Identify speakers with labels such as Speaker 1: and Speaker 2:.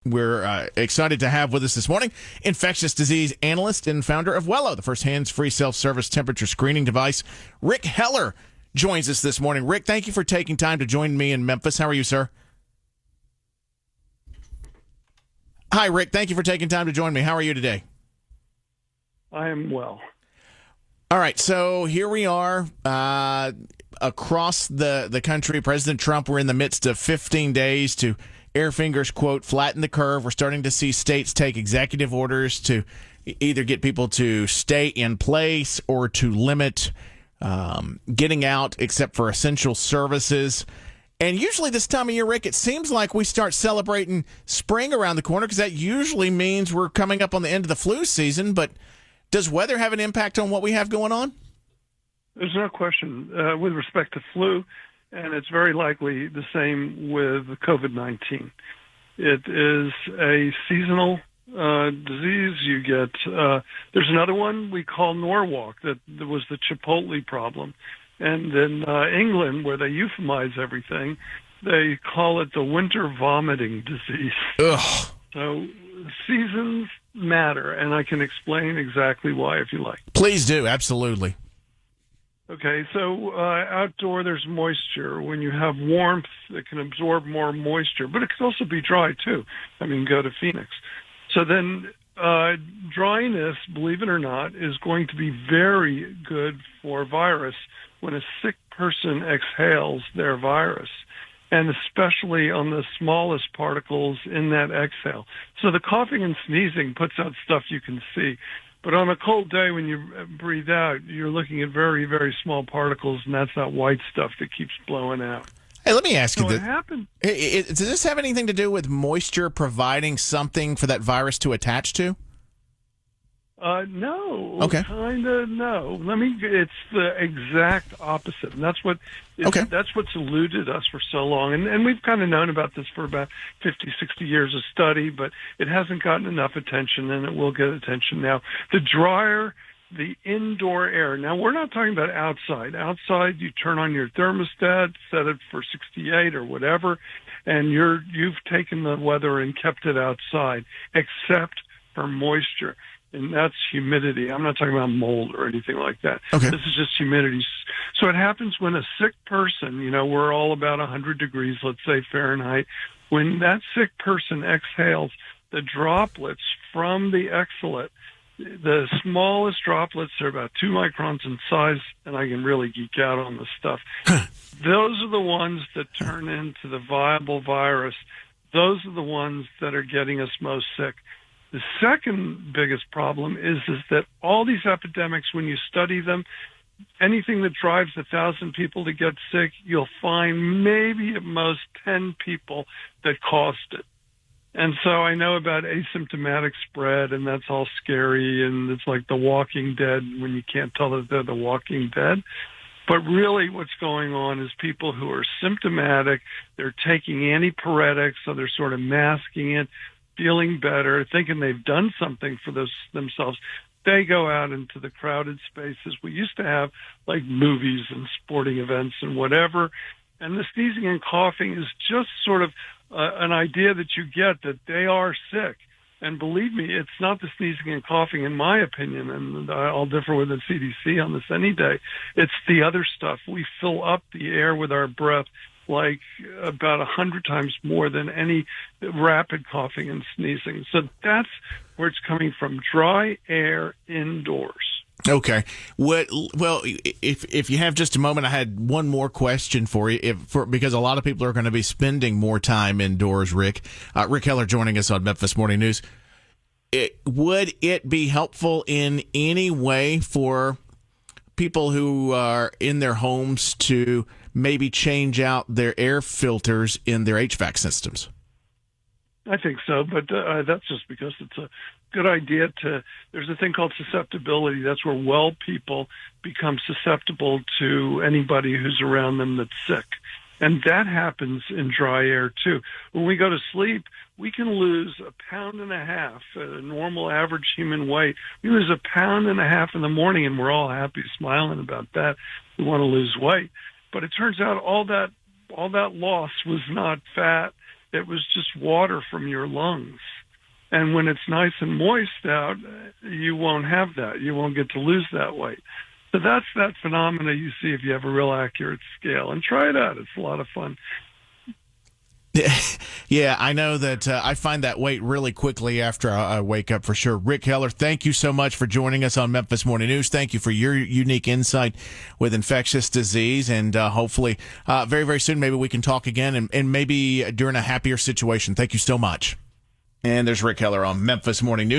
Speaker 1: We're excited to have with us this morning infectious disease analyst and founder of Wello, the first hands-free self-service temperature screening device. Rick Heller joins us this morning. Rick, thank you for taking time to join me in Memphis. How are you, sir? Hi, Rick. Thank you for taking time to join me. How are you today?
Speaker 2: I am well.
Speaker 1: All right, so here we are across the country. President Trump, we're in the midst of 15 days to air fingers, quote, flatten the curve. We're starting to see states take executive orders to either get people to stay in place or to limit getting out except for essential services. And usually this time of year, Rick, it seems like we start celebrating spring around the corner because that usually means we're coming up on the end of the flu season. But does weather have an impact on what we have going on?
Speaker 2: There's no question with respect to flu, and it's very likely the same with COVID-19. It is a seasonal disease. You get there's another one we call Norwalk that was the Chipotle problem. And in England, where they euphemize everything, they call it the winter vomiting disease.
Speaker 1: Ugh.
Speaker 2: So seasons matter, and I can explain exactly why if you like.
Speaker 1: Please do, absolutely.
Speaker 2: Okay, so outdoor there's moisture. When you have warmth, it can absorb more moisture, but it can also be dry too. I mean, go to Phoenix. So then dryness, believe it or not, is going to be very good for virus when a sick person exhales their virus, and especially on the smallest particles in that exhale. So the coughing and sneezing puts out stuff you can see. But on a cold day when you breathe out, you're looking at very, very small particles, and that's that white stuff that keeps blowing out.
Speaker 1: Hey, let me ask you
Speaker 2: So
Speaker 1: this.
Speaker 2: what happened?
Speaker 1: Does this have anything to do with moisture providing something for that virus to attach to?
Speaker 2: No.
Speaker 1: Okay.
Speaker 2: Kind of no. It's the exact opposite. And that's what's eluded us for so long. And we've kind of known about this for about 50, 60 years of study, but it hasn't gotten enough attention, and it will get attention now. The drier the indoor air. Now, we're not talking about outside. Outside, you turn on your thermostat, set it for 68 or whatever, and you've taken the weather and kept it outside, except for moisture. And that's humidity. I'm not talking about mold or anything like that.
Speaker 1: Okay.
Speaker 2: This is just humidity. So it happens when a sick person, we're all about 100 degrees, let's say Fahrenheit. When that sick person exhales, the droplets from the exhalate, the smallest droplets are about 2 microns in size, and I can really geek out on this stuff. Those are the ones that turn into the viable virus. Those are the ones that are getting us most sick. The second biggest problem is that all these epidemics, when you study them, anything that drives 1,000 people to get sick, you'll find maybe at most 10 people that caused it. And so I know about asymptomatic spread, and that's all scary, and it's like The Walking Dead when you can't tell that they're The Walking Dead. But really what's going on is people who are symptomatic, they're taking antipyretics, so they're sort of masking it, feeling better, thinking they've done something for themselves. They go out into the crowded spaces we used to have, like movies and sporting events and whatever. And the sneezing and coughing is just sort of an idea that you get that they are sick. And believe me, it's not the sneezing and coughing, in my opinion, and I'll differ with the CDC on this any day. It's the other stuff. We fill up the air with our breath like about 100 times more than any rapid coughing and sneezing. So that's where it's coming from, dry air indoors.
Speaker 1: Okay. Well, if you have just a moment, I had one more question for you, because a lot of people are going to be spending more time indoors, Rick. Rick Heller joining us on Memphis Morning News. Would it be helpful in any way for people who are in their homes to maybe change out their air filters in their HVAC systems?
Speaker 2: I think so, but that's just because it's a good idea there's a thing called susceptibility. That's where well people become susceptible to anybody who's around them that's sick. And that happens in dry air too. When we go to sleep, we can lose 1.5 pounds, a normal average human weight. We lose 1.5 pounds in the morning, and we're all happy, smiling about that. We want to lose weight. But it turns out all that loss was not fat. It was just water from your lungs. And when it's nice and moist out, you won't have that. You won't get to lose that weight. So that's that phenomena you see if you have a real accurate scale. And try it out. It's a lot of fun.
Speaker 1: Yeah, I know that I find that weight really quickly after I wake up for sure. Rick Heller, thank you so much for joining us on Memphis Morning News. Thank you for your unique insight with infectious disease. And hopefully very, very soon maybe we can talk again and maybe during a happier situation. Thank you so much. And there's Rick Heller on Memphis Morning News.